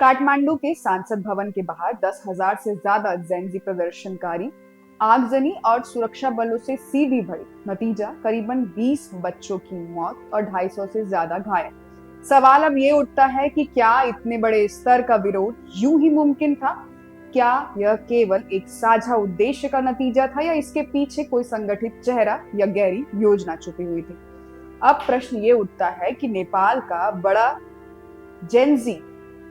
काठमांडू के सांसद भवन के बाहर 10,000 से ज्यादा जेनजी प्रदर्शनकारी आगजनी और सुरक्षा बलों से सीधी भरी। नतीजा करीबन 20 बच्चों की मौत और 250 से ज्यादा घायल। सवाल अब ये उठता है कि क्या इतने बड़े स्तर का विरोध यूं ही मुमकिन था? क्या यह केवल एक साझा उद्देश्य का नतीजा था या इसके पीछे कोई संगठित चेहरा या गहरी योजना छुपी हुई थी? अब प्रश्न ये उठता है कि नेपाल का बड़ा जेनजी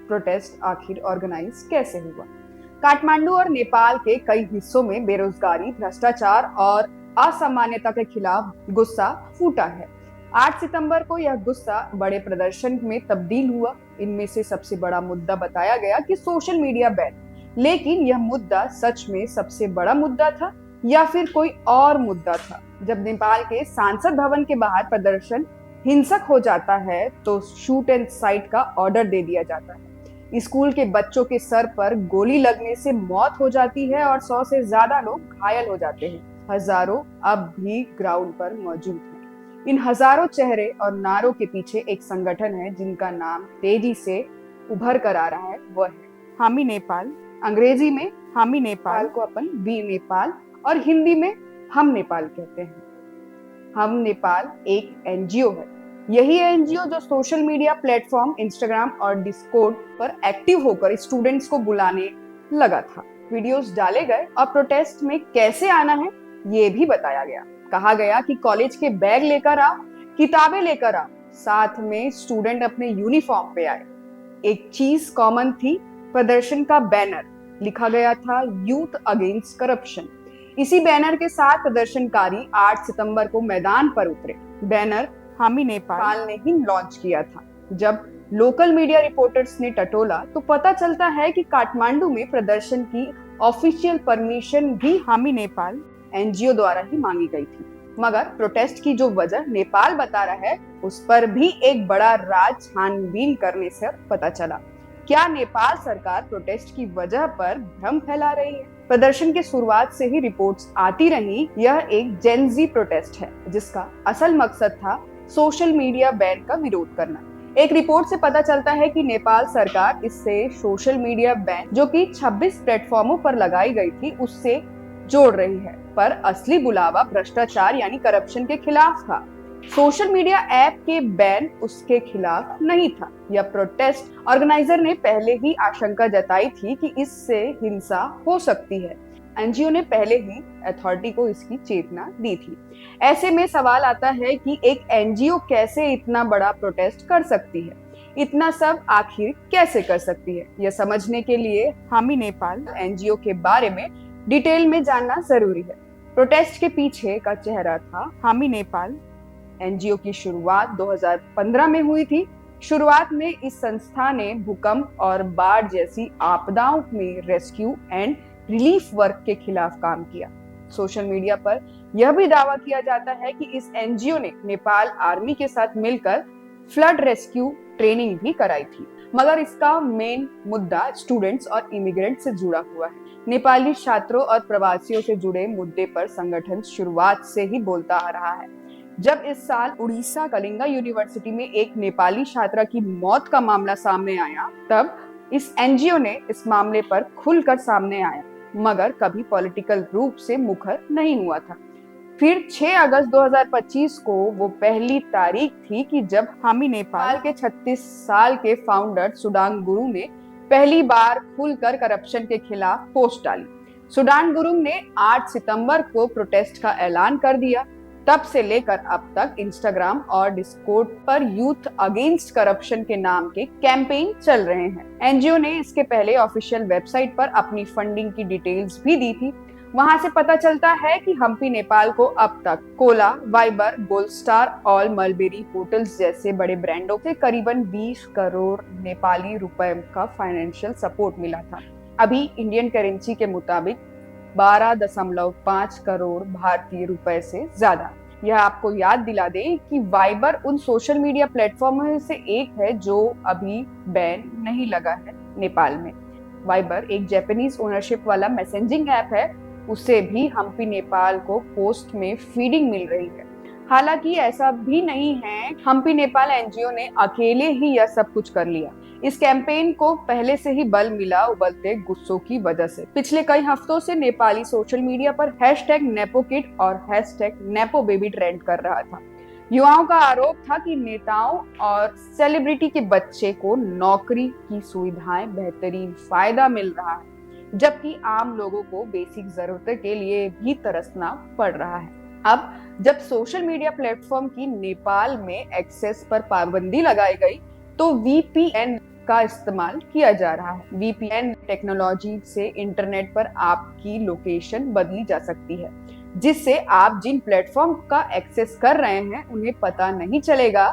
प्रोटेस्ट आखिर ऑर्गेनाइज कैसे हुआ। काठमांडू और नेपाल के कई हिस्सों में बेरोजगारी, भ्रष्टाचार और असामान्यता के खिलाफ गुस्सा फूटा है। 8 सितंबर को यह गुस्सा बड़े प्रदर्शन में तब्दील हुआ। इनमें से सबसे बड़ा मुद्दा बताया गया कि सोशल मीडिया बैन। लेकिन यह मुद्दा सच में सबसे बड़ा मुद्दा था या फिर कोई और मुद्दा था? जब नेपाल के सांसद भवन के बाहर प्रदर्शन हिंसक हो जाता है तो शूट एंड साइट का ऑर्डर दे दिया जाता है। स्कूल के बच्चों के सर पर गोली लगने से मौत हो जाती है और 100 से ज्यादा लोग घायल हो जाते हैं। हजारों अब भी ग्राउंड पर मौजूद हैं। इन हजारों चेहरे और नारों के पीछे एक संगठन है जिनका नाम तेजी से उभर कर आ रहा है। वह है हामी नेपाल। अंग्रेजी में हामी नेपाल को अपन वी नेपाल और हिंदी में हम नेपाल कहते हैं। हम नेपाल एक एनजीओ है। यही एनजीओ जो सोशल मीडिया प्लेटफॉर्म इंस्टाग्राम और डिस्कॉर्ड पर एक्टिव होकर स्टूडेंट्स को बुलाने लगा था। वीडियोस डाले गए और प्रोटेस्ट में कैसे आना है ये भी बताया गया। कहा गया कि कॉलेज के बैग लेकर आओ, किताबें लेकर आओ, साथ में स्टूडेंट अपने यूनिफॉर्म पे आए। एक चीज कॉमन थी, प्रदर्शन का बैनर। लिखा गया था यूथ अगेंस्ट करप्शन। इसी बैनर के साथ प्रदर्शनकारी 8 सितंबर को मैदान पर उतरे। बैनर हामी नेपाल ने ही लॉन्च किया था। जब लोकल मीडिया रिपोर्टर्स ने टटोला तो पता चलता है कि काठमांडू में प्रदर्शन की ऑफिशियल परमिशन भी हामी नेपाल एनजीओ द्वारा ही मांगी गई थी। मगर प्रोटेस्ट की जो वजह नेपाल बता रहा है उस पर भी एक बड़ा राज छानबीन करने से पता चला। क्या नेपाल सरकार प्रोटेस्ट की वजह पर भ्रम फैला रही है? प्रदर्शन की शुरुआत से ही रिपोर्ट्स आती रही यह एक जेनजी प्रोटेस्ट है जिसका असल मकसद था सोशल मीडिया बैन का विरोध करना। एक रिपोर्ट से पता चलता है कि नेपाल सरकार इससे सोशल मीडिया बैन जो कि 26 प्लेटफॉर्मों पर लगाई गई थी उससे जोड़ रही है, पर असली बुलावा भ्रष्टाचार यानी करप्शन के खिलाफ था। सोशल मीडिया ऐप के बैन उसके खिलाफ नहीं था। यह प्रोटेस्ट ऑर्गेनाइजर ने पहले ही आशंका जताई थी कि इससे हिंसा हो सकती है। एनजीओ ने पहले ही अथॉरिटी को इसकी चेतना दी थी। ऐसे में सवाल आता है कि एक एनजीओ कैसे इतना बड़ा प्रोटेस्ट कर सकती है, इतना सब आखिर कैसे कर सकती है? यह समझने के लिए हामी नेपाल एनजीओ के बारे में डिटेल में जानना जरूरी है। प्रोटेस्ट के पीछे का चेहरा था हामी नेपाल। एनजीओ की शुरुआत 2015 में हुई थी। शुरुआत में इस संस्था ने भूकंप और बाढ़ जैसी आपदाओं में रेस्क्यू एंड रिलीफ वर्क के खिलाफ काम किया। सोशल मीडिया पर यह भी दावा किया जाता है कि इस एनजीओ ने नेपाल आर्मी के साथ मिलकर फ्लड रेस्क्यू ट्रेनिंग भी कराई थी। मगर इसका मेन मुद्दा स्टूडेंट्स और इमिग्रेंट से जुड़ा हुआ है। नेपाली छात्रों और प्रवासियों से जुड़े मुद्दे पर संगठन शुरुआत से ही बोलता आ रहा है। जब इस साल उड़ीसा कलिंगा यूनिवर्सिटी में एक नेपाली छात्रा की मौत का मामला सामने आया तब इस एनजीओ ने इस मामले पर खुलकर सामने आया, मगर कभी पॉलिटिकल रूप से मुखर नहीं हुआ था। फिर 6 अगस्त 2025 को वो पहली तारीख थी कि जब हामी नेपाल के 36 साल के फाउंडर सुडान गुरुङ ने पहली बार खुलकर करप्शन के खिलाफ पोस्ट डाली। सुडान गुरुङ ने 8 सितंबर को प्रोटेस्ट का ऐलान कर दिया। तब से लेकर अब तक इंस्टाग्राम और डिस्कॉर्ड पर यूथ अगेंस्ट करप्शन के नाम के कैंपेन चल रहे हैं। एनजीओ ने इसके पहले ऑफिशियल वेबसाइट पर अपनी फंडिंग की डिटेल्स भी दी थी। वहां से पता चलता है कि हम्पी नेपाल को अब तक कोला, वाइबर, गोल्ड स्टार और मलबेरी होटल्स जैसे बड़े ब्रांडों से करीबन 20 करोड़ नेपाली रुपए का फाइनेंशियल सपोर्ट मिला था। अभी इंडियन करेंसी के मुताबिक 12.5 करोड़ भारतीय रुपए से ज्यादा। यह आपको याद दिला दे कि वाइबर उन सोशल मीडिया प्लेटफॉर्म में से एक है जो अभी बैन नहीं लगा है नेपाल में। वाइबर एक जापानीज ओनरशिप वाला मैसेजिंग ऐप है। उसे भी हम्पी नेपाल को पोस्ट में फीडिंग मिल रही है। हालांकि ऐसा भी नहीं है हम्पी नेपाल एनजीओ ने अकेले ही यह सब कुछ कर लिया। इस कैंपेन को पहले से ही बल मिला उबलते गुस्सों की वजह से। पिछले कई हफ्तों से नेपाली सोशल मीडिया पर #नेपोकिड और #नेपोबेबी ट्रेंड कर रहा था। युवाओं का आरोप था कि नेताओं और सेलिब्रिटी के बच्चे को नौकरी की सुविधाएं, बेहतरीन फायदा मिल रहा है, जबकि आम लोगों को बेसिक जरूरतों के लिए भी तरसना पड़ रहा है। अब जब सोशल मीडिया प्लेटफॉर्म की नेपाल में एक्सेस पर पाबंदी लगाई गई, तो वीपीएन का इस्तेमाल किया जा रहा है। वीपीएन टेक्नोलॉजी से इंटरनेट पर आपकी लोकेशन बदली जा सकती है, जिससे आप जिन प्लेटफॉर्म का एक्सेस कर रहे हैं उन्हें पता नहीं चलेगा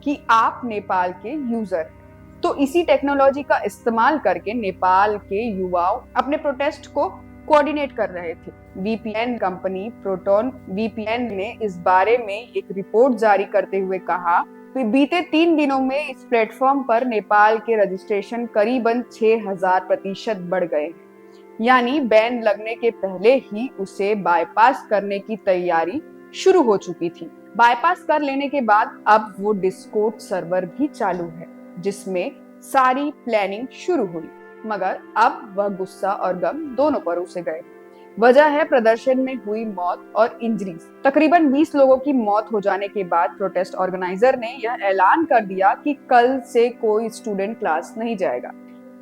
कि आप नेपाल के यूजर। तो इसी टेक्नोलॉजी का इस्तेमाल करके नेपाल के युवाओं अपने प्रोटेस्ट को कोऑर्डिनेट कर रहे थे। वीपीएन कंपनी प्रोटोन वीपीएन ने इस बारे में एक रिपोर्ट जारी करते हुए कहा कि बीते 3 दिनों में इस प्लेटफॉर्म पर नेपाल के रजिस्ट्रेशन करीबन 6000% बढ़ गए, यानी बैन लगने के पहले ही उसे बाईपास करने की तैयारी शुरू हो चुकी थी। बाईपास कर लेने के बाद अब वो डिस्कॉर्ड सर्वर भी चालू है, जिसमें सारी प्लानिंग शुरू हुई, मगर अब वह गुस्सा और गम दोनों पर उसे गए। वजह है प्रदर्शन में हुई मौत और इंजरीज। तकरीबन 20 लोगों की मौत हो जाने के बाद प्रोटेस्ट ऑर्गेनाइजर ने यह ऐलान कर दिया कि कल से कोई स्टूडेंट क्लास नहीं जाएगा।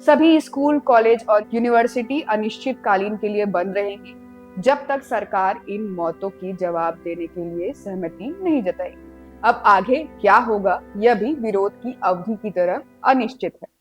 सभी स्कूल, कॉलेज और यूनिवर्सिटी अनिश्चितकालीन के लिए बंद रहेंगी, जब तक सरकार इन मौतों की जवाब देने के लिए सहमति नहीं जताएगी। अब आगे क्या होगा, यह भी विरोध की अवधि की तरह अनिश्चित है।